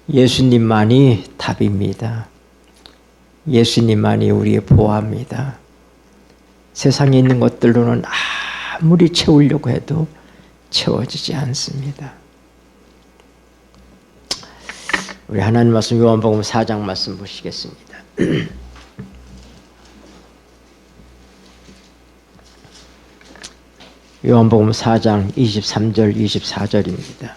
예수님만이 답입니다. 예수님만이 우리의 보화입니다. 세상에 있는 것들로는 아무리 채우려고 해도 채워지지 않습니다. 우리 하나님 말씀 요한복음 4장 말씀 보시겠습니다. 요한복음 4장 23절 24절입니다.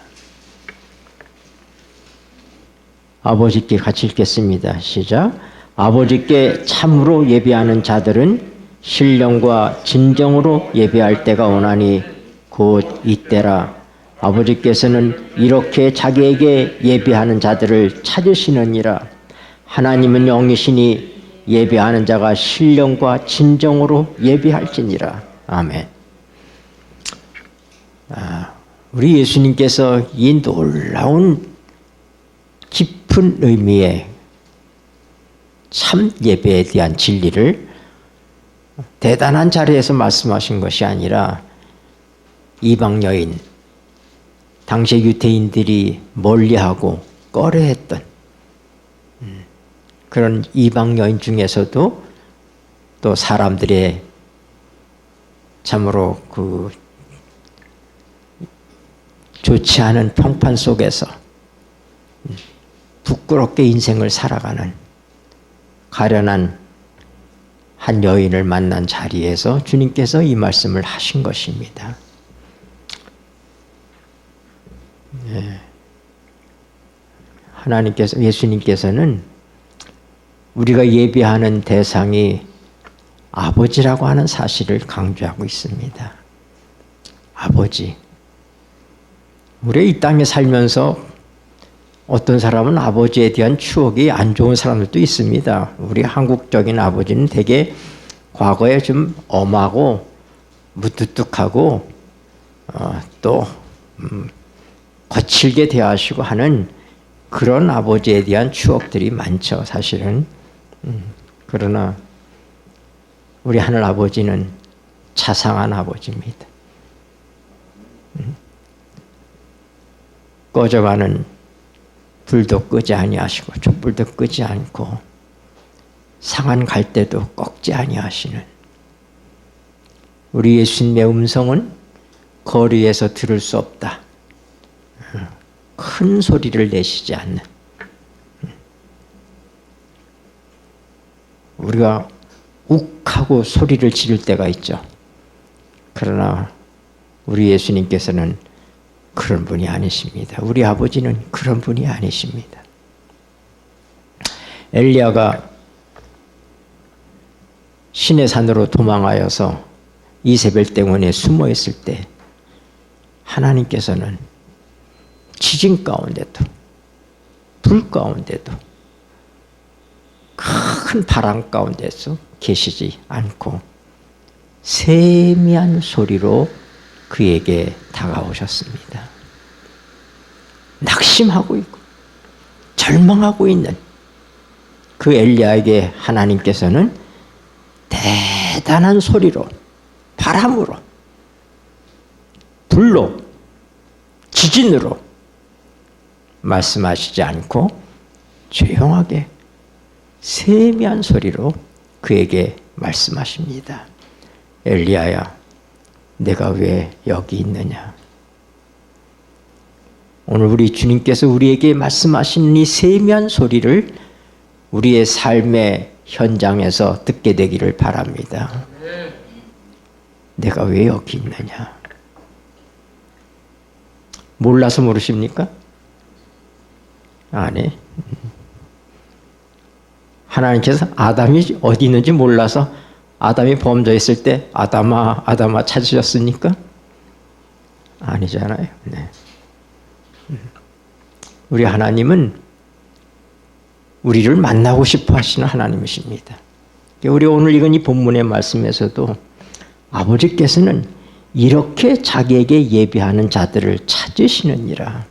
아버지께 같이 읽겠습니다. 시작. 아버지께 참으로 예배하는 자들은 신령과 진정으로 예배할 때가 오나니 곧 이때라. 아버지께서는 이렇게 자기에게 예배하는 자들을 찾으시느니라. 하나님은 영이시니 예배하는 자가 신령과 진정으로 예배할지니라. 아멘. 우리 예수님께서 이 놀라운 깊은 의미의 참 예배에 대한 진리를 대단한 자리에서 말씀하신 것이 아니라 이방 여인, 당시 유대인들이 멀리하고 꺼려했던 그런 이방 여인 중에서도 또 사람들의 참으로 그 좋지 않은 평판 속에서 부끄럽게 인생을 살아가는 가련한 한 여인을 만난 자리에서 주님께서 이 말씀을 하신 것입니다. 하나님께서, 예수님께서는 우리가 예배하는 대상이 아버지라고 하는 사실을 강조하고 있습니다. 아버지. 우리 이 땅에 살면서 어떤 사람은 아버지에 대한 추억이 안 좋은 사람들도 있습니다. 우리 한국적인 아버지는 되게 과거에 좀 엄하고 무뚝뚝하고 또 거칠게 대하시고 하는 그런 아버지에 대한 추억들이 많죠, 사실은. 그러나 우리 하늘 아버지는 자상한 아버지입니다. 꺼져가는 불도 끄지 아니하시고 촛불도 끄지 않고 상한 갈대도 꺾지 아니하시는 우리 예수님의 음성은 거리에서 들을 수 없다. 큰 소리를 내시지 않는, 우리가 욱하고 소리를 지를 때가 있죠. 그러나 우리 예수님께서는 그런 분이 아니십니다. 우리 아버지는 그런 분이 아니십니다. 엘리야가 시내산으로 도망하여서 이세벨 땡원에 숨어 있을 때 하나님께서는 지진 가운데도 불 가운데도 큰 바람 가운데서 계시지 않고 세미한 소리로 그에게 다가오셨습니다. 낙심하고 있고 절망하고 있는 그 엘리야에게 하나님께서는 대단한 소리로, 바람으로, 불로, 지진으로 말씀하시지 않고 조용하게 세미한 소리로 그에게 말씀하십니다. 엘리야야, 내가 왜 여기 있느냐? 오늘 우리 주님께서 우리에게 말씀하시는 이 세미한 소리를 우리의 삶의 현장에서 듣게 되기를 바랍니다. 내가 왜 여기 있느냐? 몰라서 모르십니까? 아니. 하나님께서 아담이 어디 있는지 몰라서 아담이 범죄했을 때 아담아, 아담아 찾으셨습니까? 아니잖아요. 네. 우리 하나님은 우리를 만나고 싶어 하시는 하나님이십니다. 우리 오늘 읽은 이 본문의 말씀에서도 아버지께서는 이렇게 자기에게 예배하는 자들을 찾으시느니라.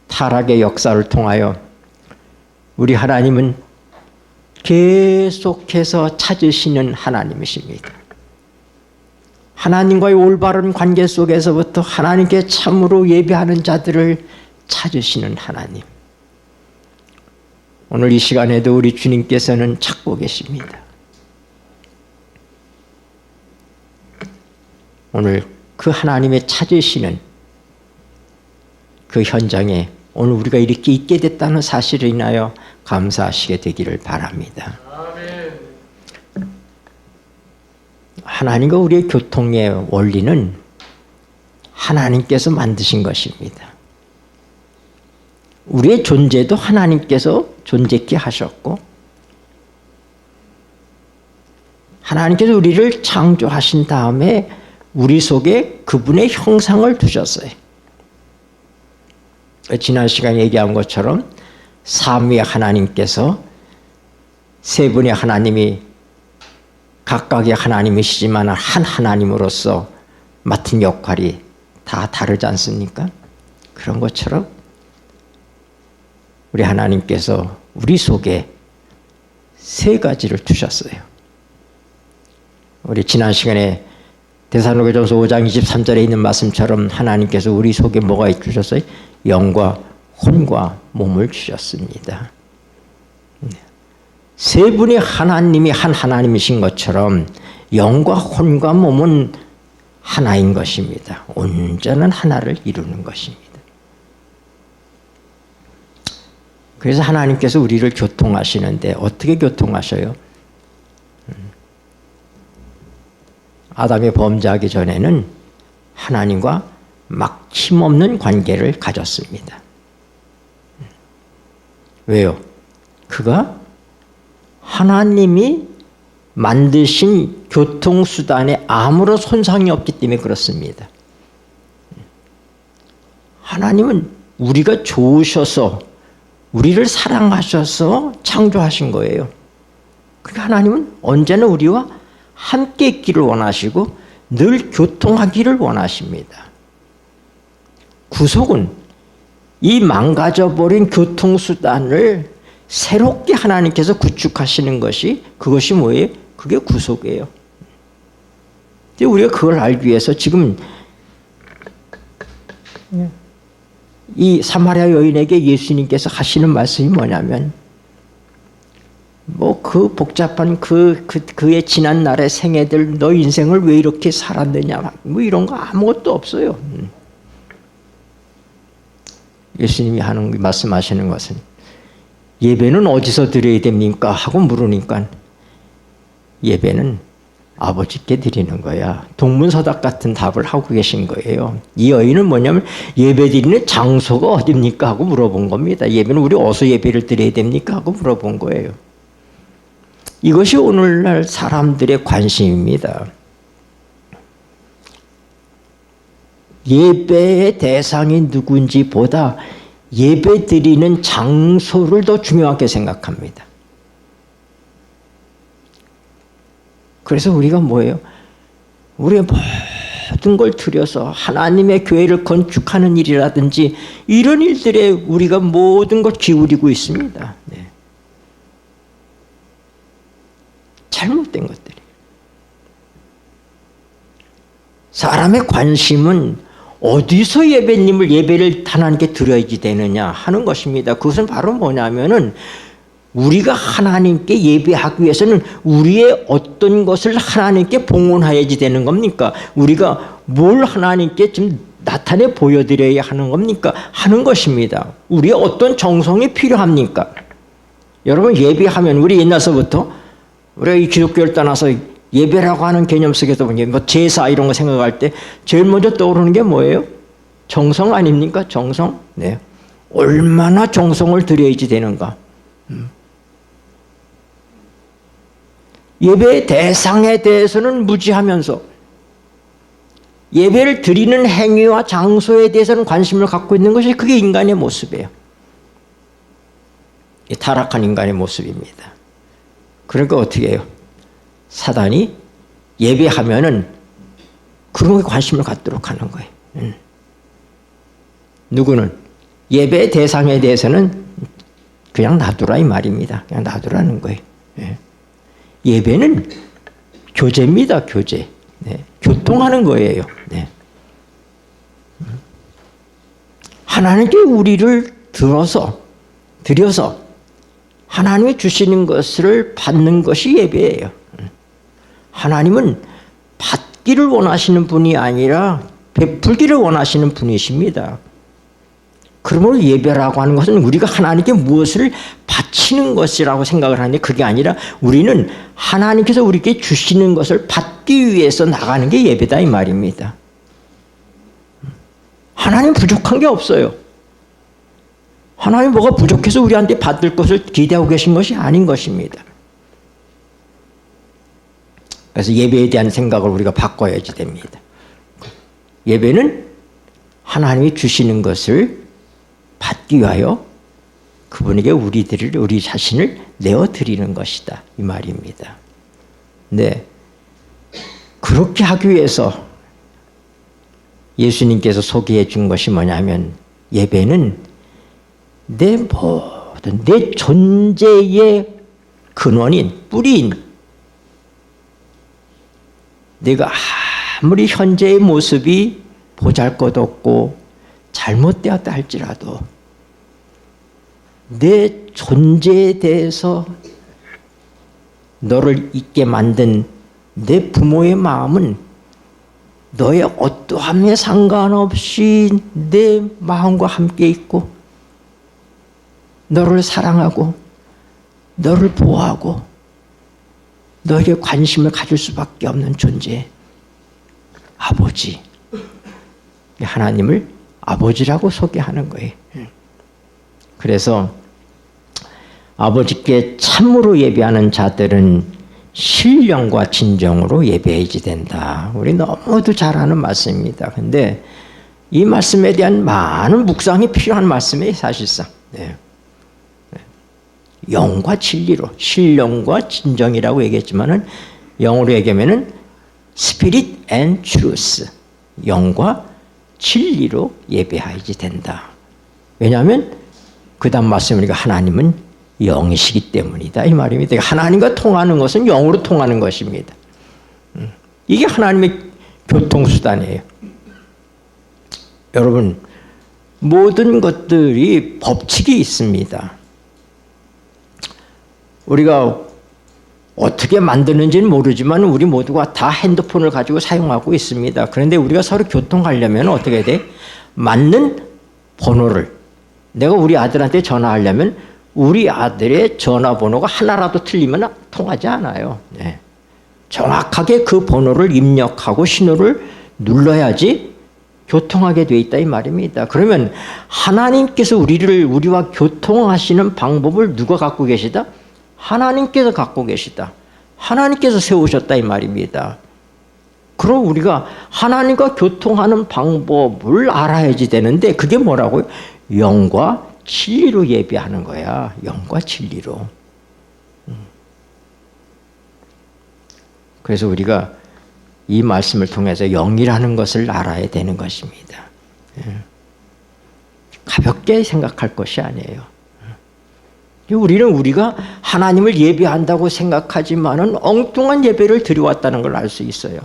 타락의 역사를 통하여 우리 하나님은 계속해서 찾으시는 하나님이십니다. 하나님과의 올바른 관계 속에서부터 하나님께 참으로 예배하는 자들을 찾으시는 하나님. 오늘 이 시간에도 우리 주님께서는 찾고 계십니다. 오늘 그 하나님의 찾으시는 그 현장에 오늘 우리가 이렇게 있게 됐다는 사실을 인하여 감사하시게 되기를 바랍니다. 하나님과 우리의 교통의 원리는 하나님께서 만드신 것입니다. 우리의 존재도 하나님께서 존재케 하셨고 하나님께서 우리를 창조하신 다음에 우리 속에 그분의 형상을 두셨어요. 지난 시간에 얘기한 것처럼 삼위의 하나님께서 세 분의 하나님이 각각의 하나님이시지만 한 하나님으로서 맡은 역할이 다 다르지 않습니까? 그런 것처럼 우리 하나님께서 우리 속에 세 가지를 두셨어요. 우리 지난 시간에 데살로니가전서 5장 23절에 있는 말씀처럼 하나님께서 우리 속에 뭐가 주셨어요? 영과 혼과 몸을 주셨습니다. 세 분의 하나님이 한 하나님이신 것처럼 영과 혼과 몸은 하나인 것입니다. 온전한 하나를 이루는 것입니다. 그래서 하나님께서 우리를 교통하시는데 어떻게 교통하셔요? 아담이 범죄하기 전에는 하나님과 막힘없는 관계를 가졌습니다. 왜요? 그가 하나님이 만드신 교통수단에 아무런 손상이 없기 때문에 그렇습니다. 하나님은 우리가 좋으셔서 우리를 사랑하셔서 창조하신 거예요. 그러니까 하나님은 언제나 우리와 함께 있기를 원하시고 늘 교통하기를 원하십니다. 구속은 이 망가져버린 교통수단을 새롭게 하나님께서 구축하시는 것이 그것이 뭐예요? 그게 구속이에요. 우리가 그걸 알기 위해서 지금 이 사마리아 여인에게 예수님께서 하시는 말씀이 뭐냐면 뭐 그 복잡한 그의 지난 날의 생애들 너 인생을 왜 이렇게 살았느냐 뭐 이런 거 아무것도 없어요. 예수님이 말씀하시는 것은 예배는 어디서 드려야 됩니까? 하고 물으니까 예배는 아버지께 드리는 거야. 동문서답 같은 답을 하고 계신 거예요. 이 여인은 뭐냐면 예배 드리는 장소가 어딥니까? 하고 물어본 겁니다. 예배는 우리 어디서 예배를 드려야 됩니까? 하고 물어본 거예요. 이것이 오늘날 사람들의 관심입니다. 예배의 대상이 누군지 보다 예배 드리는 장소를 더 중요하게 생각합니다. 그래서 우리가 뭐예요? 우리의 모든 걸 들여서 하나님의 교회를 건축하는 일이라든지 이런 일들에 우리가 모든 걸 기울이고 있습니다. 네. 잘못된 것들이. 사람의 관심은 어디서 예배를 하나님께 드려야지 되느냐 하는 것입니다. 그것은 바로 뭐냐면은 우리가 하나님께 예배하기 위해서는 우리의 어떤 것을 하나님께 봉헌해야지 되는 겁니까? 우리가 뭘 하나님께 지금 나타내 보여드려야 하는 겁니까? 하는 것입니다. 우리의 어떤 정성이 필요합니까? 여러분 예배하면 우리 옛날서부터 우리가 이 기독교를 떠나서 예배라고 하는 개념 속에서 뭐 제사 이런 거 생각할 때 제일 먼저 떠오르는 게 뭐예요? 정성 아닙니까? 정성. 네. 얼마나 정성을 들여야지 되는가? 예배의 대상에 대해서는 무지하면서 예배를 드리는 행위와 장소에 대해서는 관심을 갖고 있는 것이 그게 인간의 모습이에요. 타락한 인간의 모습입니다. 그러니까 어떻게 해요? 사단이 예배하면은 그런 거에 관심을 갖도록 하는 거예요. 누구는 예배의 대상에 대해서는 그냥 놔두라 이 말입니다. 그냥 놔두라는 거예요. 예배는 교제입니다. 교제. 네. 교통하는 거예요. 네. 하나님께 우리를 드려서 하나님이 주시는 것을 받는 것이 예배예요. 하나님은 받기를 원하시는 분이 아니라 베풀기를 원하시는 분이십니다. 그러므로 예배라고 하는 것은 우리가 하나님께 무엇을 바치는 것이라고 생각을 하는데 그게 아니라 우리는 하나님께서 우리에게 주시는 것을 받기 위해서 나가는 게 예배다 이 말입니다. 하나님 부족한 게 없어요. 하나님 뭐가 부족해서 우리한테 받을 것을 기대하고 계신 것이 아닌 것입니다. 그래서 예배에 대한 생각을 우리가 바꿔야지 됩니다. 예배는 하나님이 주시는 것을 받기 위하여 그분에게 우리 자신을 내어드리는 것이다 이 말입니다. 네, 그렇게 하기 위해서 예수님께서 소개해 준 것이 뭐냐면 예배는 내 존재의 근원인 뿌리인 내가 아무리 현재의 모습이 보잘것없고 잘못되었다 할지라도 내 존재에 대해서 너를 잊게 만든 내 부모의 마음은 너의 어떠함에 상관없이 내 마음과 함께 있고 너를 사랑하고 너를 보호하고 너에게 관심을 가질 수밖에 없는 존재 아버지, 하나님을 아버지라고 소개하는 거예요. 그래서 아버지께 참으로 예배하는 자들은 신령과 진정으로 예배해야지 된다. 우리 너무도 잘 아는 말씀입니다. 근데 이 말씀에 대한 많은 묵상이 필요한 말씀이에요, 사실상. 네. 영과 진리로, 신령과 진정이라고 얘기했지만은 영어로 얘기하면은 Spirit and Truth, 영과 진리로 예배해야지 된다. 왜냐하면 그 다음 말씀이니까 하나님은 영이시기 때문이다 이 말입니다. 하나님과 통하는 것은 영으로 통하는 것입니다. 이게 하나님의 교통수단이에요. 여러분, 모든 것들이 법칙이 있습니다. 우리가 어떻게 만드는지는 모르지만 우리 모두가 다 핸드폰을 가지고 사용하고 있습니다. 그런데 우리가 서로 교통하려면 어떻게 해야 돼? 맞는 번호를, 내가 우리 아들한테 전화하려면 우리 아들의 전화번호가 하나라도 틀리면 통하지 않아요. 네. 정확하게 그 번호를 입력하고 신호를 눌러야지 교통하게 돼 있다 이 말입니다. 그러면 하나님께서 우리와 교통하시는 방법을 누가 갖고 계시다? 하나님께서 갖고 계시다. 하나님께서 세우셨다 이 말입니다. 그럼 우리가 하나님과 교통하는 방법을 알아야지 되는데 그게 뭐라고요? 영과 진리로 예배하는 거야. 영과 진리로. 그래서 우리가 이 말씀을 통해서 영이라는 것을 알아야 되는 것입니다. 가볍게 생각할 것이 아니에요. 우리가 하나님을 예배한다고 생각하지만은 엉뚱한 예배를 드려왔다는 걸 알 수 있어요.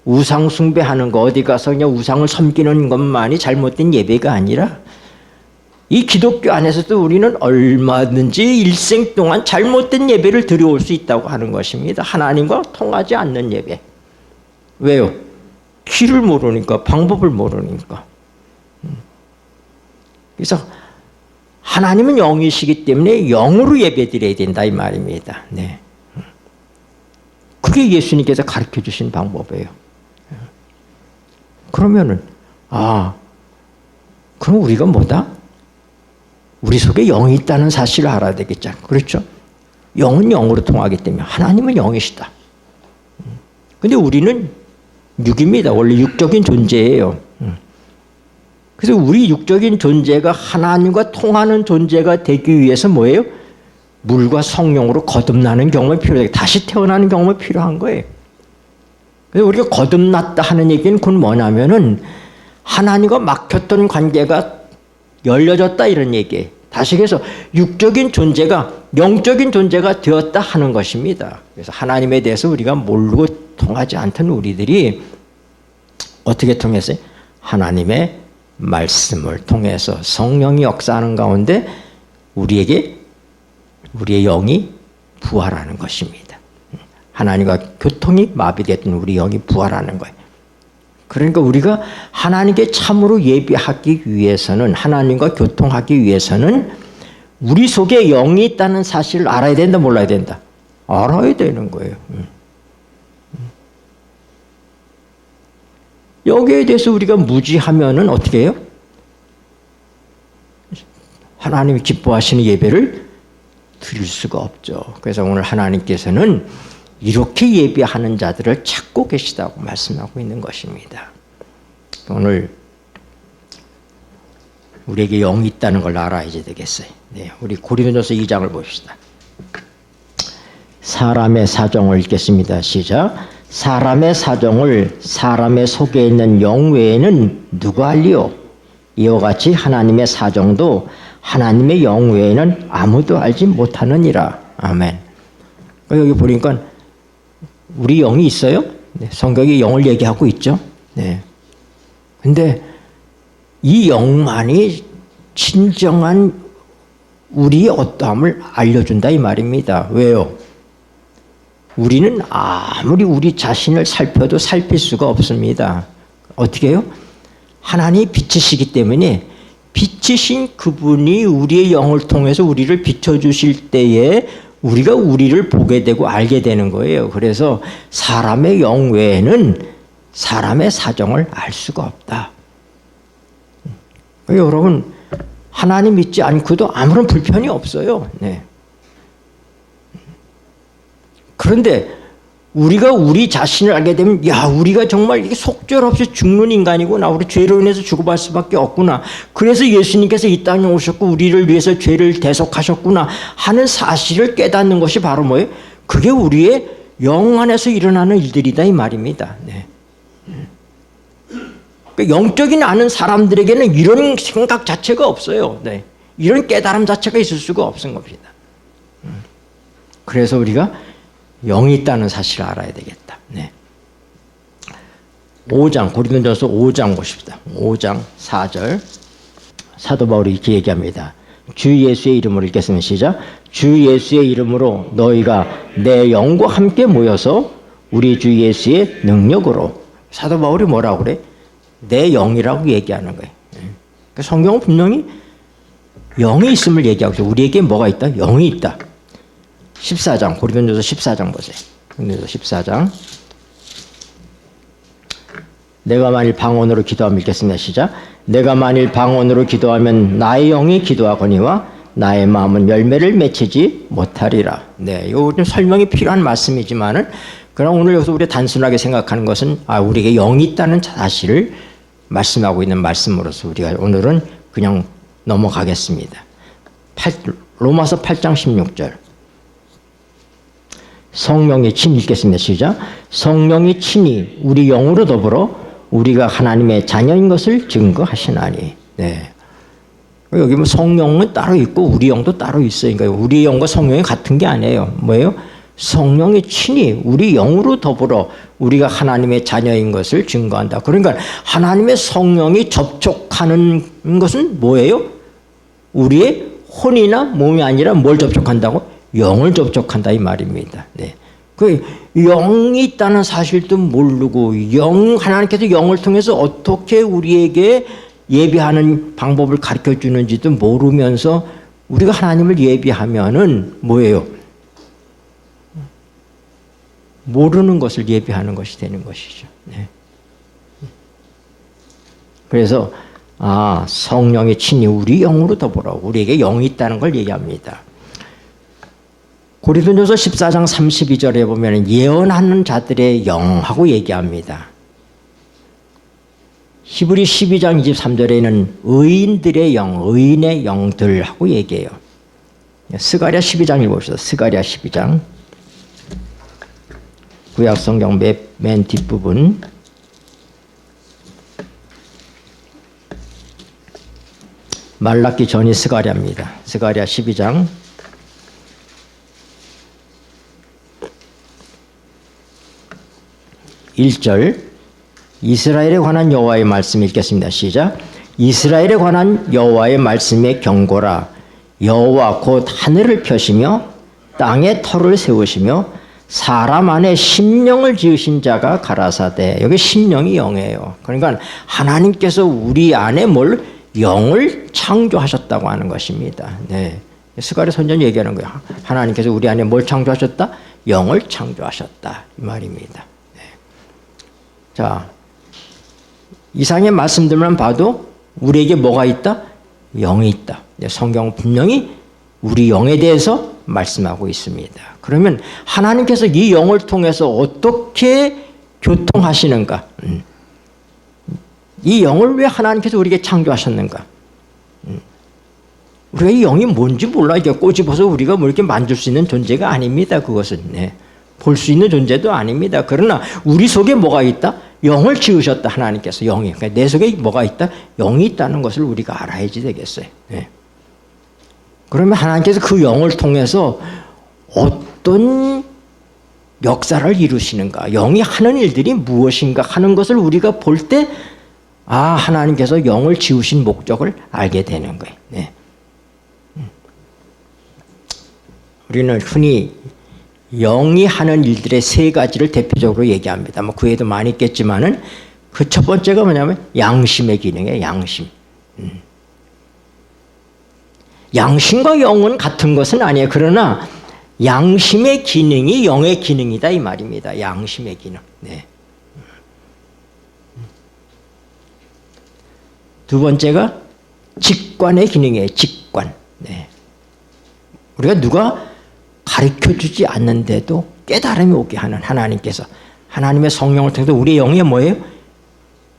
우상 숭배하는 거, 어디 가서 그냥 우상을 섬기는 것만이 잘못된 예배가 아니라 이 기독교 안에서도 우리는 얼마든지 일생 동안 잘못된 예배를 드려올 수 있다고 하는 것입니다. 하나님과 통하지 않는 예배. 왜요? 길을 모르니까, 방법을 모르니까. 그래서 하나님은 영이시기 때문에 영으로 예배드려야 된다 이 말입니다. 네. 그게 예수님께서 가르쳐 주신 방법이에요. 그러면은 그럼 우리가 뭐다? 우리 속에 영이 있다는 사실을 알아야 되겠죠. 그렇죠? 영은 영으로 통하기 때문에 하나님은 영이시다. 근데 우리는 육입니다. 원래 육적인 존재예요. 그래서 우리 육적인 존재가 하나님과 통하는 존재가 되기 위해서 뭐예요? 물과 성령으로 거듭나는 경험이 필요해요. 다시 태어나는 경험이 필요한 거예요. 그래서 우리가 거듭났다 하는 얘기는 그건 뭐냐면은 하나님과 막혔던 관계가 열려졌다 이런 얘기예요. 다시 해서 육적인 존재가 영적인 존재가 되었다 하는 것입니다. 그래서 하나님에 대해서 우리가 모르고 통하지 않던 우리들이 어떻게 통했어요? 하나님의 말씀을 통해서 성령이 역사하는 가운데 우리의 영이 부활하는 것입니다. 하나님과 교통이 마비됐던 우리 영이 부활하는 거예요. 그러니까 우리가 하나님께 참으로 예배하기 위해서는, 하나님과 교통하기 위해서는 우리 속에 영이 있다는 사실을 알아야 된다, 몰라야 된다? 알아야 되는 거예요. 여기에 대해서 우리가 무지하면은 어떻게 해요? 하나님이 기뻐하시는 예배를 드릴 수가 없죠. 그래서 오늘 하나님께서는 이렇게 예배하는 자들을 찾고 계시다고 말씀하고 있는 것입니다. 오늘 우리에게 영이 있다는 걸 알아야지 되겠어요. 네, 우리 고린도전서 2장을 봅시다. 사람의 사정을 읽겠습니다. 시작. 사람의 사정을 사람의 속에 있는 영 외에는 누가 알리요? 이와 같이 하나님의 사정도 하나님의 영 외에는 아무도 알지 못하느니라. 아멘. 여기 보니까 우리 영이 있어요. 네, 성경이 영을 얘기하고 있죠. 네. 근데 이 영만이 진정한 우리의 어떠함을 알려준다 이 말입니다. 왜요? 우리는 아무리 우리 자신을 살펴도 살필 수가 없습니다. 어떻게 해요? 하나님이 빛이시기 때문에 빛이신 그분이 우리의 영을 통해서 우리를 비춰주실 때에 우리가 우리를 보게 되고 알게 되는 거예요. 그래서 사람의 영 외에는 사람의 사정을 알 수가 없다. 여러분, 하나님 믿지 않고도 아무런 불편이 없어요. 네. 그런데 우리가 우리 자신을 알게 되면, 야, 우리가 정말 이게 속절없이 죽는 인간이구나. 우리 죄로 인해서 죽어갈 수밖에 없구나. 그래서 예수님께서 이 땅에 오셨고 우리를 위해서 죄를 대속하셨구나 하는 사실을 깨닫는 것이 바로 뭐예요? 그게 우리의 영 안에서 일어나는 일들이다 이 말입니다. 네. 그러니까 영적인 아는 사람들에게는 이런 생각 자체가 없어요. 네. 이런 깨달음 자체가 있을 수가 없은 겁니다. 그래서 우리가 영이 있다는 사실을 알아야 되겠다. 네. 5장, 고린도전서 5장 보십시다. 5장 4절. 사도 바울이 이렇게 얘기합니다. 주 예수의 이름으로 읽겠습니다. 시작. 주 예수의 이름으로 너희가 내 영과 함께 모여서 우리 주 예수의 능력으로. 사도 바울이 뭐라고 그래? 내 영이라고 얘기하는 거예요. 그러니까 성경은 분명히 영이 있음을 얘기하고 있어요. 우리에게 뭐가 있다? 영이 있다. 14장, 고린도전서 14장 보세요. 고린도전서 14장. 내가 만일 방언으로 기도하면 읽겠습니다. 시작. 내가 만일 방언으로 기도하면 나의 영이 기도하거니와 나의 마음은 열매를 맺히지 못하리라. 네, 이거 좀 설명이 필요한 말씀이지만은, 그럼 오늘 여기서 우리가 단순하게 생각하는 것은, 우리에게 영이 있다는 사실을 말씀하고 있는 말씀으로서 우리가 오늘은 그냥 넘어가겠습니다. 로마서 8장 16절. 성령이 친히 읽겠습니다. 시작. 성령이 친히 우리 영으로 더불어 우리가 하나님의 자녀인 것을 증거하시나니. 네. 여기 뭐 성령은 따로 있고 우리 영도 따로 있어요. 그러니까 우리 영과 성령이 같은 게 아니에요. 뭐예요? 성령이 친히 우리 영으로 더불어 우리가 하나님의 자녀인 것을 증거한다. 그러니까 하나님의 성령이 접촉하는 것은 뭐예요? 우리의 혼이나 몸이 아니라 뭘 접촉한다고? 영을 접촉한다 이 말입니다. 네. 그 영이 있다는 사실도 모르고 하나님께서 영을 통해서 어떻게 우리에게 예배하는 방법을 가르쳐 주는지도 모르면서 우리가 하나님을 예배하면은 뭐예요? 모르는 것을 예배하는 것이 되는 것이죠. 네. 그래서 성령이 친히 우리 영으로 더불어 우리에게 영이 있다는 걸 얘기합니다. 고린도전서 14장 32절에 보면 예언하는 자들의 영하고 얘기합니다. 히브리 12장 23절에는 의인들의 영, 의인의 영들하고 얘기해요. 스가랴 12장 읽어봅시다. 스가랴 12장. 구약성경 맨 뒷부분. 말라기 전이 스가랴입니다. 스가랴 12장. 1절 이스라엘에 관한 여호와의 말씀 읽겠습니다. 시작. 이스라엘에 관한 여호와의 말씀의 경고라. 여호와 곧 하늘을 펴시며 땅에 터를 세우시며 사람 안에 심령을 지으신 자가 가라사대. 여기 심령이 영이에요. 그러니까 하나님께서 우리 안에 뭘 영을 창조하셨다고 하는 것입니다. 네. 스가랴 선지자는 얘기하는 거예요. 하나님께서 우리 안에 뭘 창조하셨다? 영을 창조하셨다. 이 말입니다. 네. 자, 이상의 말씀들만 봐도 우리에게 뭐가 있다? 영이 있다. 성경은 분명히 우리 영에 대해서 말씀하고 있습니다. 그러면 하나님께서 이 영을 통해서 어떻게 교통하시는가? 이 영을 왜 하나님께서 우리에게 창조하셨는가? 우리가 이 영이 뭔지 몰라. 이게 꼬집어서 우리가 뭐 이렇게 만들 수 있는 존재가 아닙니다. 그것은. 네. 볼 수 있는 존재도 아닙니다. 그러나 우리 속에 뭐가 있다? 영을 지으셨다. 하나님께서 영이. 그러니까 내 속에 뭐가 있다? 영이 있다는 것을 우리가 알아야지 되겠어요. 네. 그러면 하나님께서 그 영을 통해서 어떤 역사를 이루시는가? 영이 하는 일들이 무엇인가 하는 것을 우리가 볼 때 하나님께서 영을 지으신 목적을 알게 되는 거예요. 네. 우리는 흔히 영이 하는 일들의 세 가지를 대표적으로 얘기합니다. 그 외에도 많이 있겠지만은 그 첫 번째가 뭐냐면 양심의 기능이에요. 양심. 양심과 영은 같은 것은 아니에요. 그러나 양심의 기능이 영의 기능이다 이 말입니다. 양심의 기능. 네. 두 번째가 직관의 기능이에요. 직관. 네. 우리가 누가 가르쳐주지 않는데도 깨달음이 오게 하는 하나님께서 하나님의 성령을 통해서 우리의 영에 뭐예요?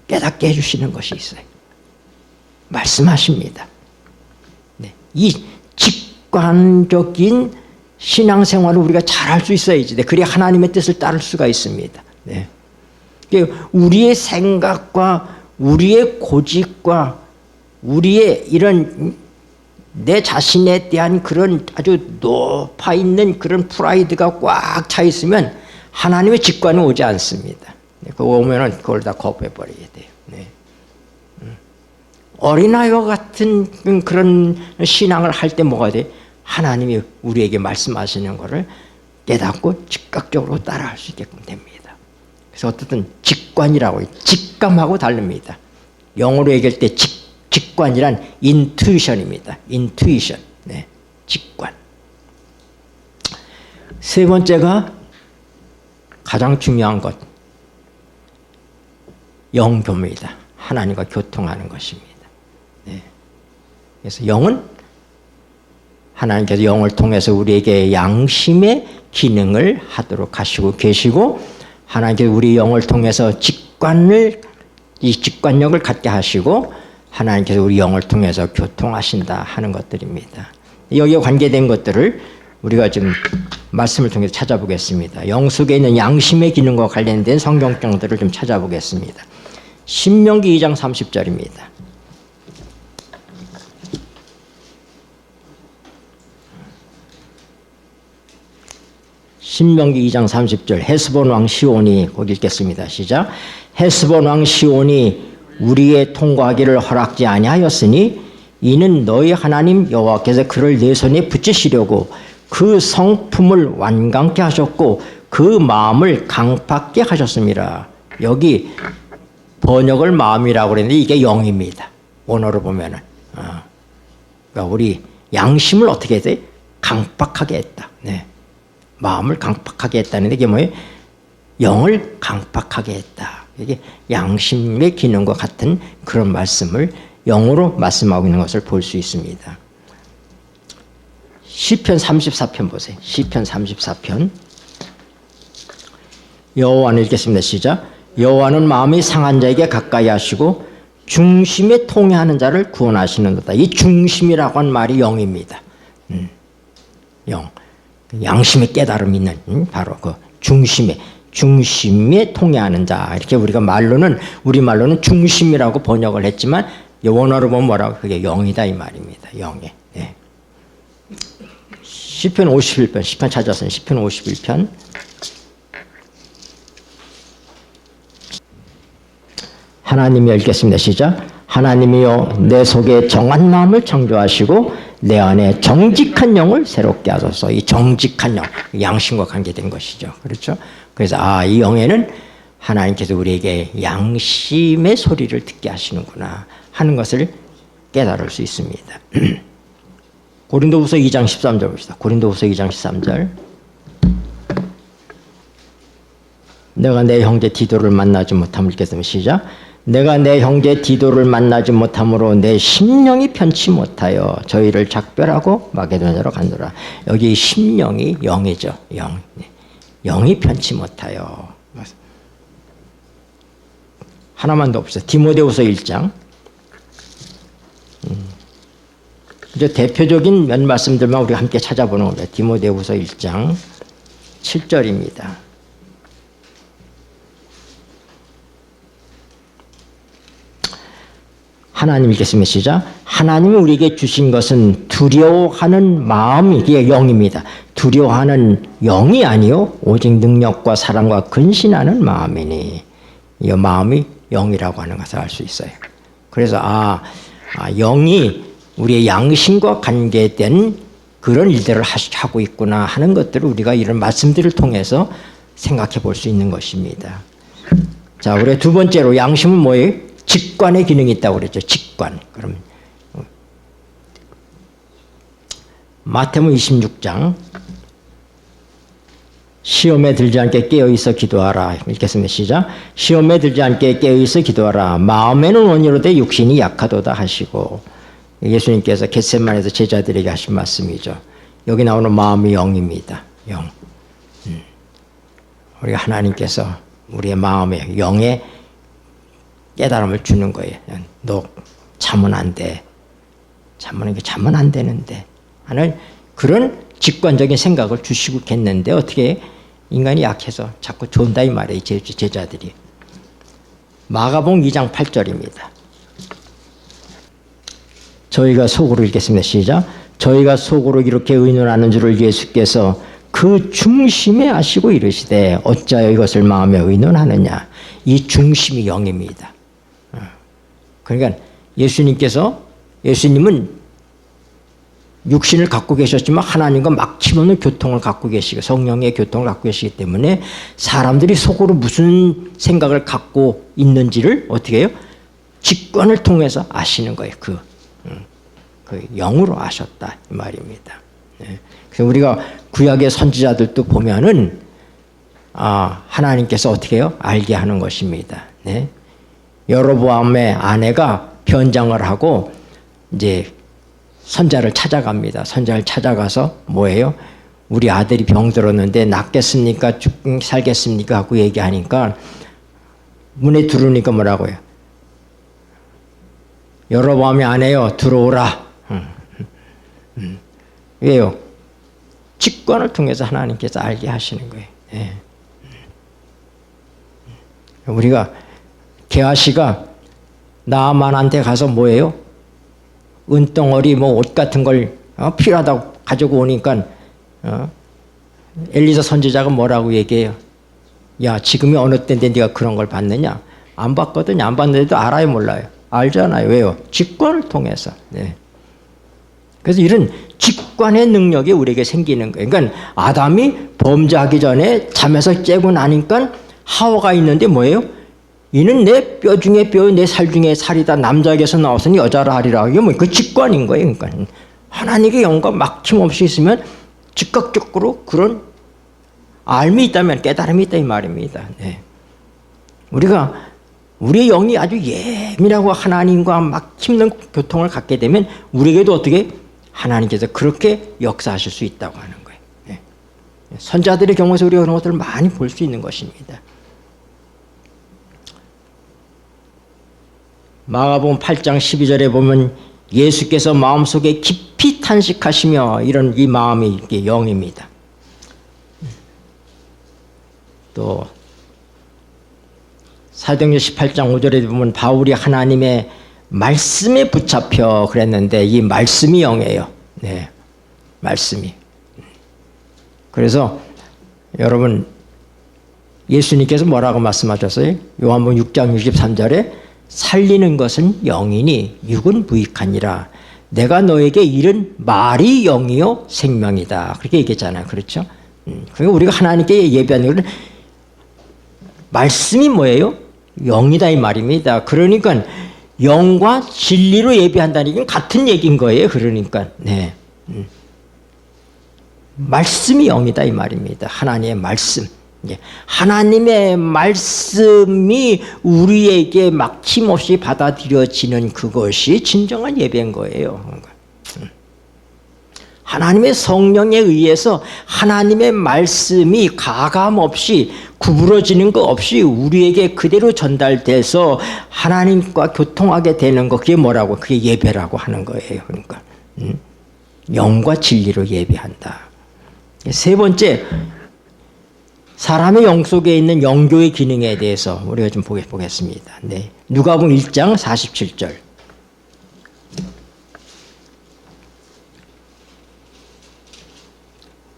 깨닫게 해주시는 것이 있어요. 말씀하십니다. 네. 이 직관적인 신앙생활을 우리가 잘할 수 있어야지. 네. 그래야 하나님의 뜻을 따를 수가 있습니다. 네. 우리의 생각과 우리의 고집과 우리의 이런 내 자신에 대한 그런 아주 높아 있는 그런 프라이드가 꽉 차 있으면 하나님의 직관이 오지 않습니다. 그거 오면은 그걸 다 거부해버리게 돼요. 네. 어린아이와 같은 그런 신앙을 할 때 뭐가 돼? 하나님이 우리에게 말씀하시는 것을 깨닫고 즉각적으로 따라할 수 있게끔 됩니다. 그래서 어떻든 직관이라고 직감하고 다릅니다. 영어로 얘기할 때 직관이란 인투이션입니다. 인투이션. 네. 직관. 세 번째가 가장 중요한 것. 영교입니다. 하나님과 교통하는 것입니다. 네. 그래서 영은 하나님께서 영을 통해서 우리에게 양심의 기능을 하도록 하시고 계시고 하나님께서 우리 영을 통해서 이 직관력을 갖게 하시고 하나님께서 우리 영을 통해서 교통하신다 하는 것들입니다. 여기에 관계된 것들을 우리가 지금 말씀을 통해서 찾아보겠습니다. 영 속에 있는 양심의 기능과 관련된 성경장들을 좀 찾아보겠습니다. 신명기 2장 30절입니다. 신명기 2장 30절 헤스본 왕 시온이 거기 읽겠습니다. 시작. 헤스본 왕 시온이 우리의 통과하기를 허락지 아니하였으니 이는 너희 하나님 여호와께서 그를 내 손에 붙이시려고 그 성품을 완강케 하셨고 그 마음을 강팍게 하셨습니다. 여기 번역을 마음이라고 그랬는데 이게 영입니다. 원어로 보면은. 그러니까 우리 양심을 어떻게 해야 돼? 강팍하게 했다. 네. 마음을 강팍하게 했다는데 이게 뭐예요? 영을 강팍하게 했다. 이게 양심의 기능과 같은 그런 말씀을 영어로 말씀하고 있는 것을 볼 수 있습니다. 시편 34편 보세요. 시편 34편. 여호와는 읽겠습니다. 시작. 여호와는 마음이 상한 자에게 가까이 하시고 중심에 통해하는 자를 구원하시는도다. 이 중심이라고 한 말이 영입니다. 영. 양심의 깨달음이 있는 바로 그 중심에 통해하는 자. 이렇게 우리가 우리말로는 중심이라고 번역을 했지만 원어로 보면 뭐라고? 그게 영이다 이 말입니다. 영에. 네. 시편 51편, 시편 찾았어요. 시편 51편. 하나님이 읽겠습니다. 시작. 하나님이요 내 속에 정한 마음을 창조하시고 내 안에 정직한 영을 새롭게 하소서. 이 정직한 영, 양심과 관계된 것이죠. 그렇죠? 그래서 이 영에는 하나님께서 우리에게 양심의 소리를 듣게 하시는구나 하는 것을 깨달을 수 있습니다. 고린도후서 2장 13절 봅시다. 고린도후서 2장 13절. 내가 내 형제 디도를 만나지 못함을 읽겠습니다. 시작. 내가 내 형제 디도를 만나지 못함으로 내 심령이 편치 못하여 저희를 작별하고 마게도냐로 간도라. 여기 심령이 영이죠. 영이 편치 못하여. 하나만 더 봅시다. 디모데후서 1장. 이제 대표적인 몇 말씀들만 우리가 함께 찾아보는 겁니다. 디모데후서 1장 7절입니다. 하나님 읽겠습니다. 시작. 하나님이 우리에게 주신 것은 두려워하는 마음이, 이게 영입니다. 두려워하는 영이 아니요 오직 능력과 사랑과 근신하는 마음이니, 이 마음이 영이라고 하는 것을 알 수 있어요. 그래서 영이 우리의 양심과 관계된 그런 일들을 하고 있구나 하는 것들을 우리가 이런 말씀들을 통해서 생각해 볼 수 있는 것입니다. 자, 우리 두 번째로 양심은 뭐예요? 직관의 기능이 있다고 그랬죠. 직관. 그럼 마태복음 26장. 시험에 들지 않게 깨어있어 기도하라. 읽겠습니다. 시작. 시험에 들지 않게 깨어있어 기도하라. 마음에는 원이로되 육신이 약하도다 하시고. 예수님께서 겟세마네에서 제자들에게 하신 말씀이죠. 여기 나오는 마음이 영입니다. 영. 우리가 하나님께서 우리의 마음에 영에 깨달음을 주는 거예요. 너 자면 안 돼. 자면 안 되는데 하는 그런 직관적인 생각을 주시고 겠는데 어떻게 인간이 약해서 자꾸 존다 이 말이에요. 제자들이. 마가복음 2장 8절입니다. 저희가 속으로 읽겠습니다. 시작. 저희가 속으로 이렇게 의논하는 줄을 예수께서 그 중심에 아시고 이르시되 어찌하여 이것을 마음에 의논하느냐. 이 중심이 영입니다. 그러니까 예수님은 육신을 갖고 계셨지만 하나님과 막힘없는 교통을 갖고 계시고 성령의 교통을 갖고 계시기 때문에 사람들이 속으로 무슨 생각을 갖고 있는지를 어떻게 해요? 직관을 통해서 아시는 거예요. 그 영으로 아셨다 이 말입니다. 그래서 우리가 구약의 선지자들도 보면은 하나님께서 어떻게 해요? 알게 하는 것입니다. 네. 여로보암의 아내가 변장을 하고 이제 선자를 찾아갑니다. 선자를 찾아가서 뭐예요? 우리 아들이 병들었는데 낫겠습니까? 살겠습니까? 하고 얘기하니까 문에 들어오니까 뭐라고요? 여로보암의 아내요 들어오라. 왜요? 직관을 통해서 하나님께서 알게 하시는 거예요. 네. 우리가 게하시가 나아만한테 가서 뭐예요? 은덩어리 옷 같은 걸 필요하다고 가지고 오니까 엘리사 선지자가 뭐라고 얘기해요? 야, 지금이 어느 때인데 네가 그런 걸 봤느냐? 안 봤거든요. 안 봤는데도 알아요, 몰라요? 알잖아요. 왜요? 직관을 통해서. 네. 그래서 이런 직관의 능력이 우리에게 생기는 거예요. 그러니까 아담이 범죄하기 전에 잠에서 깨고 나니까 하와가 있는데 뭐예요? 이는 내 뼈 중에 뼈, 내 살 중에 살이다. 남자에게서 나왔으니 여자라 하리라. 이게 뭐 그 직관인 거예요. 그러니까 하나님의 영과 막힘없이 있으면 즉각적으로 그런 알미 있다면 깨달음이 있다 이 말입니다. 네. 우리가 우리의 영이 아주 예민하고 하나님과 막힘없는 교통을 갖게 되면 우리에게도 어떻게 하나님께서 그렇게 역사하실 수 있다고 하는 거예요. 네. 선자들의 경우에서 우리가 그런 것들을 많이 볼 수 있는 것입니다. 마가복음 8장 12절에 보면 예수께서 마음속에 깊이 탄식하시며 이런 이 마음이 영입니다. 또 사도행전 18장 5절에 보면 바울이 하나님의 말씀에 붙잡혀 그랬는데 이 말씀이 영이에요. 네, 말씀이. 그래서 여러분 예수님께서 뭐라고 말씀하셨어요? 요한복음 6장 63절에 살리는 것은 영이니 육은 무익하니라. 내가 너에게 이른 말이 영이요 생명이다. 그렇게 얘기했잖아요. 그렇죠? 그러니까 우리가 하나님께 예배하는 것은 말씀이 뭐예요? 영이다 이 말입니다. 그러니까 영과 진리로 예배한다는 게 같은 얘기인 거예요. 그러니까 네. 말씀이 영이다 이 말입니다. 하나님의 말씀. 하나님의 말씀이 우리에게 막힘없이 받아들여지는 그것이 진정한 예배인 거예요. 하나님의 성령에 의해서 하나님의 말씀이 가감없이 구부러지는 것 없이 우리에게 그대로 전달돼서 하나님과 교통하게 되는 것, 그게 뭐라고? 그게 예배라고 하는 거예요. 그러니까 영과 진리로 예배한다. 세 번째, 사람의 영 속에 있는 영교의 기능에 대해서 우리가 좀 보겠습니다. 네. 누가복음 1장 47절.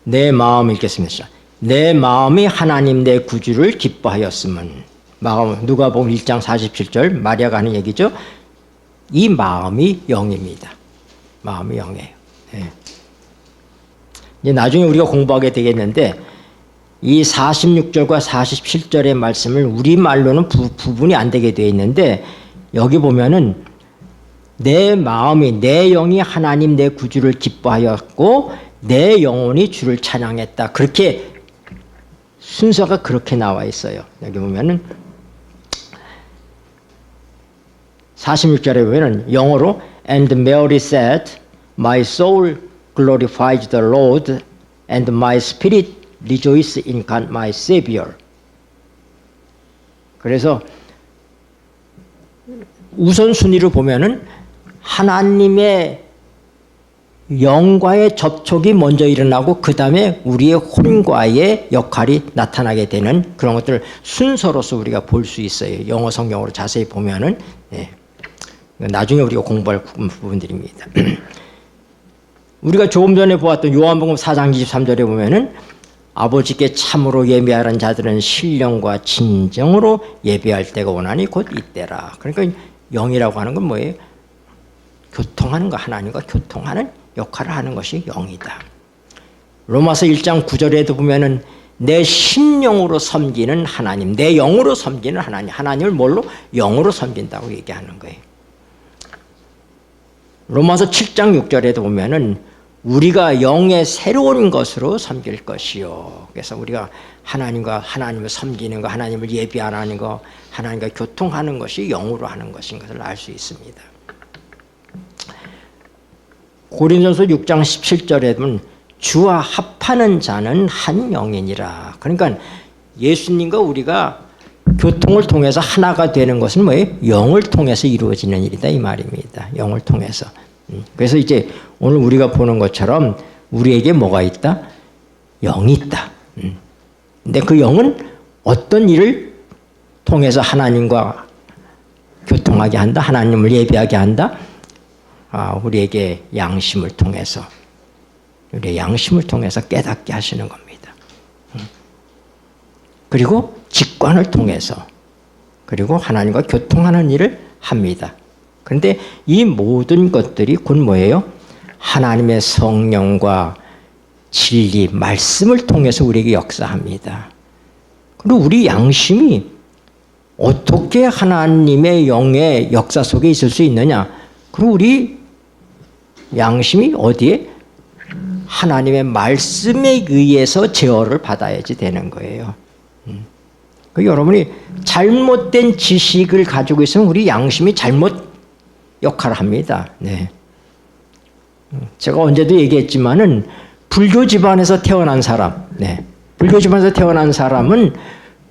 내 마음 읽겠습니다. 내 마음이 하나님 내 구주를 기뻐하였음은. 누가복음 1장 47절 마리아가 하는 얘기죠. 이 마음이 영입니다. 마음이 영이에요. 네. 이제 나중에 우리가 공부하게 되겠는데 이 46절과 47절의 말씀을 우리말로는 부분이 안 되게 되어 있는데 여기 보면은 내 마음이 내 영이 하나님 내 구주를 기뻐하였고 내 영혼이 주를 찬양했다. 그렇게 순서가 그렇게 나와 있어요. 여기 보면은 46절에 보면은 영어로 And Mary said, My soul glorifies the Lord, and my spirit rejoices in God my Savior. 그래서 우선순위를 보면은 하나님의 영과의 접촉이 먼저 일어나고 그 다음에 우리의 혼과의 역할이 나타나게 되는 그런 것들을 순서로서 우리가 볼 수 있어요. 영어 성경으로 자세히 보면은 나중에 우리가 공부할 부분들입니다. 우리가 조금 전에 보았던 요한복음 4장 23절에 보면은 아버지께 참으로 예배하는 자들은 신령과 진정으로 예배할 때가 오나니 곧 이때라. 그러니까 영이라고 하는 건 뭐예요? 교통하는 거, 하나님과 교통하는 역할을 하는 것이 영이다. 로마서 1장 9절에도 보면은 내 심령으로 섬기는 하나님, 내 영으로 섬기는 하나님, 하나님을 뭘로? 영으로 섬긴다고 얘기하는 거예요. 로마서 7장 6절에도 보면은 우리가 영의 새로운 것으로 섬길 것이요. 그래서 우리가 하나님을 섬기는 거, 하나님을 예배하는 거, 하나님과 교통하는 것이 영으로 하는 것인 것을 알 수 있습니다. 고린도전서 6장 17절에 보면 주와 합하는 자는 한 영이니라. 그러니까 예수님과 우리가 교통을 통해서 하나가 되는 것은 뭐예요? 영을 통해서 이루어지는 일이다 이 말입니다. 영을 통해서. 그래서 이제 오늘 우리가 보는 것처럼 우리에게 뭐가 있다? 영이 있다. 근데 그 영은 어떤 일을 통해서 하나님과 교통하게 한다? 하나님을 예배하게 한다? 우리에게 양심을 통해서, 우리의 양심을 통해서 깨닫게 하시는 겁니다. 그리고 직관을 통해서, 그리고 하나님과 교통하는 일을 합니다. 그런데 이 모든 것들이 곧 뭐예요? 하나님의 성령과 진리, 말씀을 통해서 우리에게 역사합니다. 그리고 우리 양심이 어떻게 하나님의 영의 역사 속에 있을 수 있느냐? 그리고 우리 양심이 어디에? 하나님의 말씀에 의해서 제어를 받아야지 되는 거예요. 여러분이 잘못된 지식을 가지고 있으면 우리 양심이 잘못 역할을 합니다. 네. 제가 언제도 얘기했지만은 불교 집안에서 태어난 사람, 불교 집안에서 태어난 사람은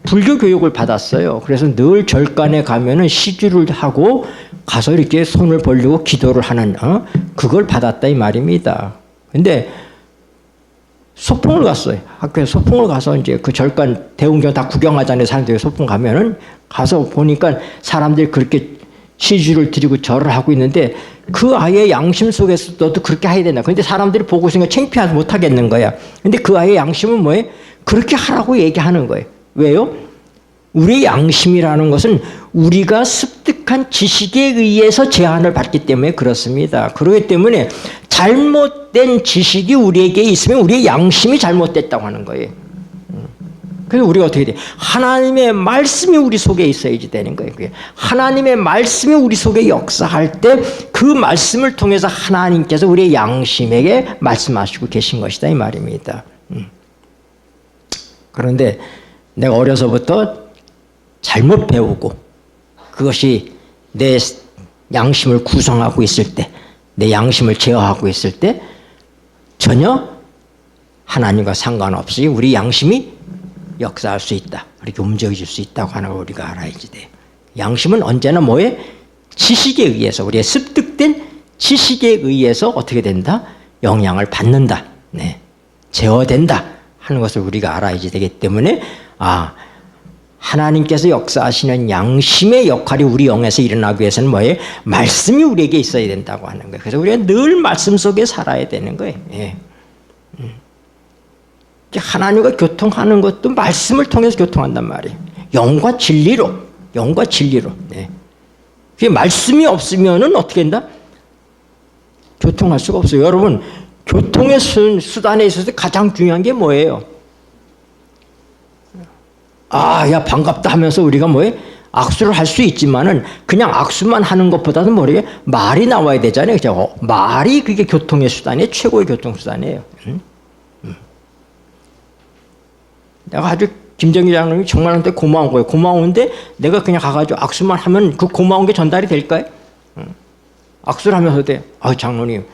불교 교육을 받았어요. 그래서 늘 절간에 가면은 시주를 하고 가서 이렇게 손을 벌리고 기도를 하는 그걸 받았다 이 말입니다. 근데 소풍을 갔어요. 학교에 소풍을 가서 이제 그 절간 대웅전 다 구경하잖아요. 사람들이 소풍 가면은 가서 보니까 사람들이 그렇게 시주를 드리고 절을 하고 있는데 그 아이의 양심 속에서 너도 그렇게 해야 된다. 근데 사람들이 보고 있으니까 창피하지 못하겠는 거야. 근데 그 아이의 양심은 뭐예요? 그렇게 하라고 얘기하는 거예요. 왜요? 우리의 양심이라는 것은 우리가 습득한 지식에 의해서 제한을 받기 때문에 그렇습니다. 그렇기 때문에 잘못된 지식이 우리에게 있으면 우리의 양심이 잘못됐다고 하는 거예요. 그래서 우리가 어떻게 돼? 하나님의 말씀이 우리 속에 있어야지 되는 거예요. 하나님의 말씀이 우리 속에 역사할 때 그 말씀을 통해서 하나님께서 우리의 양심에게 말씀하시고 계신 것이다 이 말입니다. 그런데 내가 어려서부터 잘못 배우고 그것이 내 양심을 구성하고 있을 때, 내 양심을 제어하고 있을 때 전혀 하나님과 상관없이 우리 양심이 역사할 수 있다. 이렇게 움직여질 수 있다고 하는 걸 우리가 알아야지 돼. 양심은 언제나 뭐에? 지식에 의해서, 우리의 습득된 지식에 의해서 어떻게 된다? 영향을 받는다. 네. 제어된다. 하는 것을 우리가 알아야지 되기 때문에 하나님께서 역사하시는 양심의 역할이 우리 영에서 일어나기 위해서는 뭐예요? 말씀이 우리에게 있어야 된다고 하는 거예요. 그래서 우리가 늘 말씀 속에 살아야 되는 거예요. 예. 하나님과 교통하는 것도 말씀을 통해서 교통한단 말이에요. 영과 진리로. 네. 그게 말씀이 없으면은 어떻게 된다? 교통할 수가 없어요. 여러분, 교통의 수단에 있어서 가장 중요한 게 뭐예요? 야, 반갑다 하면서 우리가 뭐예요? 악수를 할 수 있지만은 그냥 악수만 하는 것보다는 뭐예요? 말이 나와야 되잖아요. 그죠? 말이 그게 교통의 수단이에요. 최고의 교통수단이에요. 내가 아주 김정희 장로님이 정말 한테 고마운 거예요. 고마운데 내가 그냥 가가지고 악수만 하면 그 고마운 게 전달이 될까요? 악수를 하면서 장로님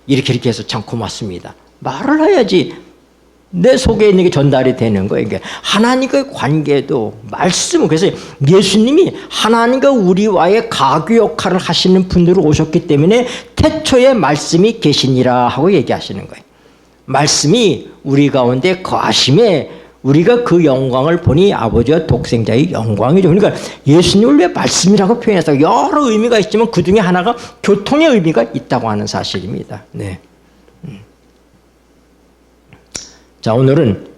이렇게 해서 참 고맙습니다. 말을 해야지 내 속에 있는 게 전달이 되는 거예요. 그러니까 하나님과의 관계도 말씀은, 그래서 예수님이 하나님과 우리와의 가교 역할을 하시는 분으로 오셨기 때문에 태초에 말씀이 계시니라 하고 얘기하시는 거예요. 말씀이 우리 가운데 거하심에 우리가 그 영광을 보니 아버지와 독생자의 영광이죠. 그러니까 예수님을 왜 말씀이라고 표현해서 여러 의미가 있지만 그 중에 하나가 교통의 의미가 있다고 하는 사실입니다. 네. 자, 오늘은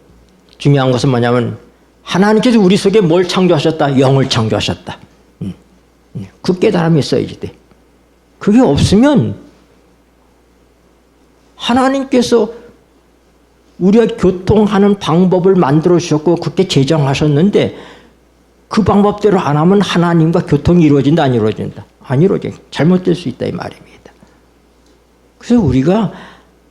중요한 것은 뭐냐면 하나님께서 우리 속에 뭘 창조하셨다? 영을 창조하셨다. 그 깨달음이 있어야지 돼. 그게 없으면 하나님께서 우리가 교통하는 방법을 만들어 주셨고 그렇게 제정하셨는데 그 방법대로 안 하면 하나님과 교통이 이루어진다, 안 이루어진다? 안 이루어져. 잘못될 수 있다 이 말입니다. 그래서 우리가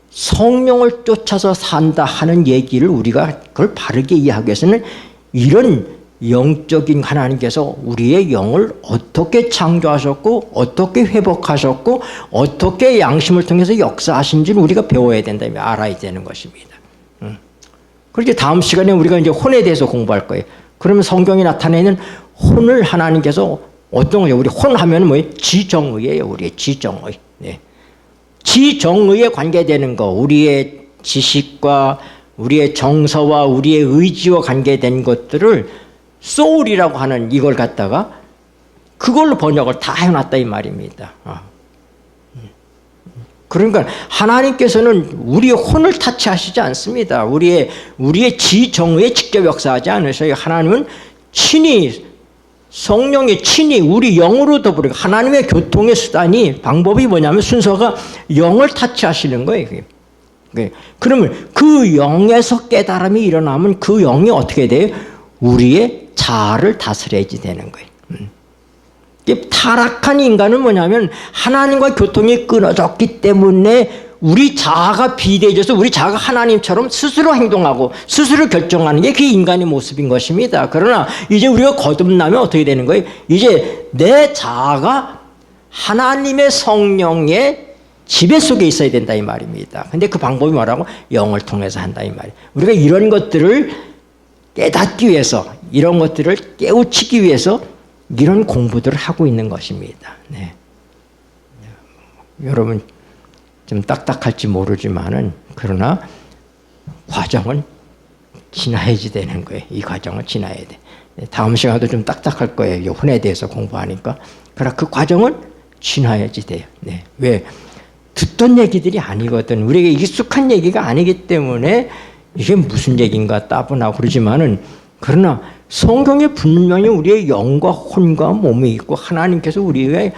성령을 쫓아서 산다 하는 얘기를 우리가 그걸 바르게 이해하기 위해서는 이런 영적인 하나님께서 우리의 영을 어떻게 창조하셨고 어떻게 회복하셨고 어떻게 양심을 통해서 역사하신지를 우리가 배워야 된다, 알아야 되는 것입니다. 그렇게 다음 시간에 우리가 이제 혼에 대해서 공부할 거예요. 그러면 성경이 나타내는 혼을 하나님께서 어떤 거죠? 우리 혼 하면 뭐예요? 지정의예요. 우리의 지정의. 네. 지정의에 관계되는 거, 우리의 지식과 우리의 정서와 우리의 의지와 관계된 것들을 소울이라고 하는 이걸 갖다가 그걸로 번역을 다 해놨다 이 말입니다. 그러니까 하나님께서는 우리의 혼을 타치하시지 않습니다. 우리의 지정의에 직접 역사하지 않으셔요. 하나님은 친히 성령의 친히 우리 영으로 더불어 하나님의 교통의 수단이 방법이 뭐냐면 순서가 영을 타치하시는 거예요. 그러면 그 영에서 깨달음이 일어나면 그 영이 어떻게 돼요? 우리의 자아를 다스려야지 되는 거예요. 타락한 인간은 뭐냐면 하나님과 교통이 끊어졌기 때문에 우리 자아가 비대해져서 우리 자아가 하나님처럼 스스로 행동하고 스스로 결정하는 게 그게 인간의 모습인 것입니다. 그러나 이제 우리가 거듭나면 어떻게 되는 거예요? 이제 내 자아가 하나님의 성령의 지배 속에 있어야 된다 이 말입니다. 근데 그 방법이 뭐라고? 영을 통해서 한다 이 말이에요. 우리가 이런 것들을 깨닫기 위해서, 이런 것들을 깨우치기 위해서 이런 공부들을 하고 있는 것입니다. 네. 여러분 좀 딱딱할지 모르지만은 그러나 과정은 지나야지 되는 거예요. 이 과정을 지나야 돼. 다음 시간도 좀 딱딱할 거예요. 혼에 대해서 공부하니까. 그러나 그 과정을 지나야지 돼요. 네. 왜? 듣던 얘기들이 아니거든. 우리에게 익숙한 얘기가 아니기 때문에 이게 무슨 얘기인가 따분하고 그러지만은 그러나 성경에 분명히 우리의 영과 혼과 몸이 있고 하나님께서 우리가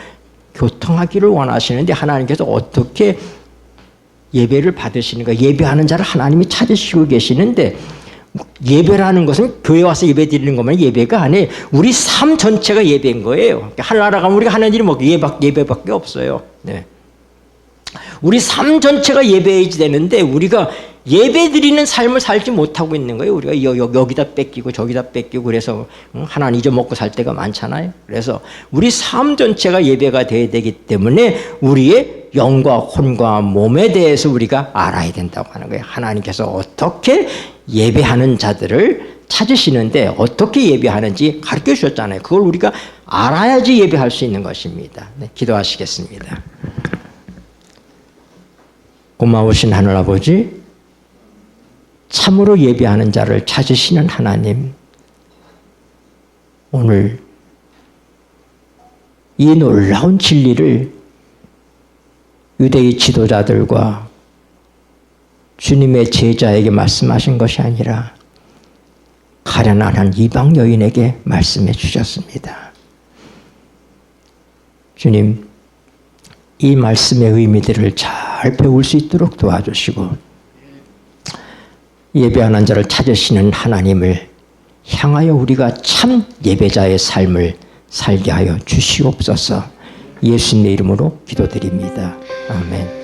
교통하기를 원하시는데 하나님께서 어떻게 예배를 받으시는가? 예배하는 자를 하나님이 찾으시고 계시는데 예배라는 것은 교회 와서 예배 드리는 것만 예배가 아니에요. 우리 삶 전체가 예배인 거예요. 하나나라 가면 우리가 하는 일이 뭐 예배밖에 없어요. 네. 우리 삶 전체가 예배해야 되는데 우리가 예배 드리는 삶을 살지 못하고 있는 거예요. 우리가 여기다 뺏기고 저기다 뺏기고 그래서 하나는 잊어먹고 살 때가 많잖아요. 그래서 우리 삶 전체가 예배가 돼야 되기 때문에 우리의 영과 혼과 몸에 대해서 우리가 알아야 된다고 하는 거예요. 하나님께서 어떻게 예배하는 자들을 찾으시는데 어떻게 예배하는지 가르쳐 주셨잖아요. 그걸 우리가 알아야지 예배할 수 있는 것입니다. 네, 기도하시겠습니다. 고마우신 하늘아버지, 참으로 예배하는 자를 찾으시는 하나님, 오늘 이 놀라운 진리를 유대의 지도자들과 주님의 제자에게 말씀하신 것이 아니라 가련한 이방 여인에게 말씀해 주셨습니다. 주님, 이 말씀의 의미들을 잘 배울 수 있도록 도와주시고 예배하는 자를 찾으시는 하나님을 향하여 우리가 참 예배자의 삶을 살게 하여 주시옵소서. 예수님의 이름으로 기도드립니다. 아멘.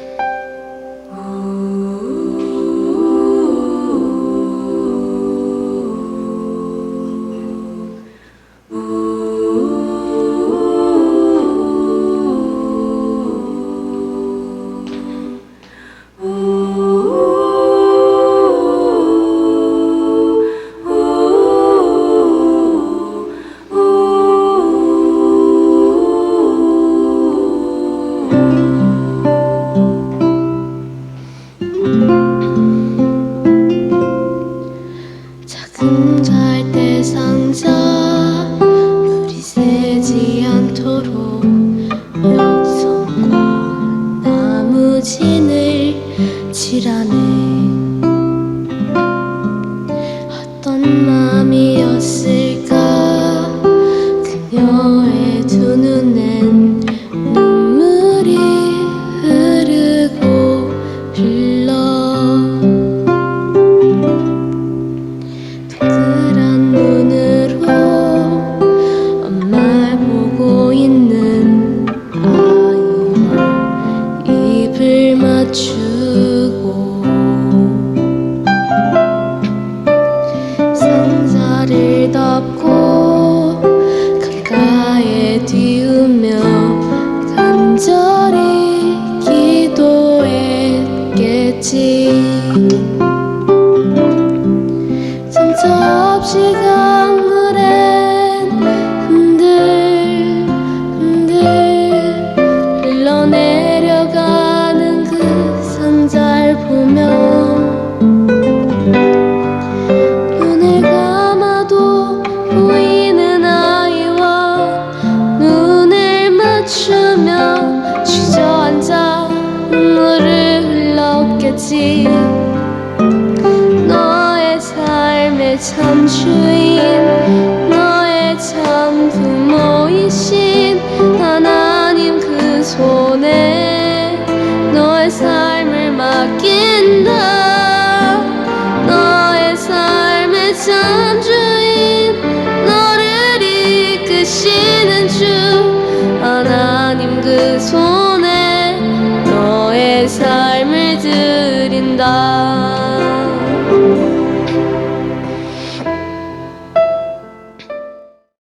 너의 삶의 참 주인, 너의 참 부모이신 하나님 그 손에 너의 삶을 맡긴다. 너의 삶의 참 주인, 너를 이끄시는 주 하나님 그 손에 너의 삶을 드린다.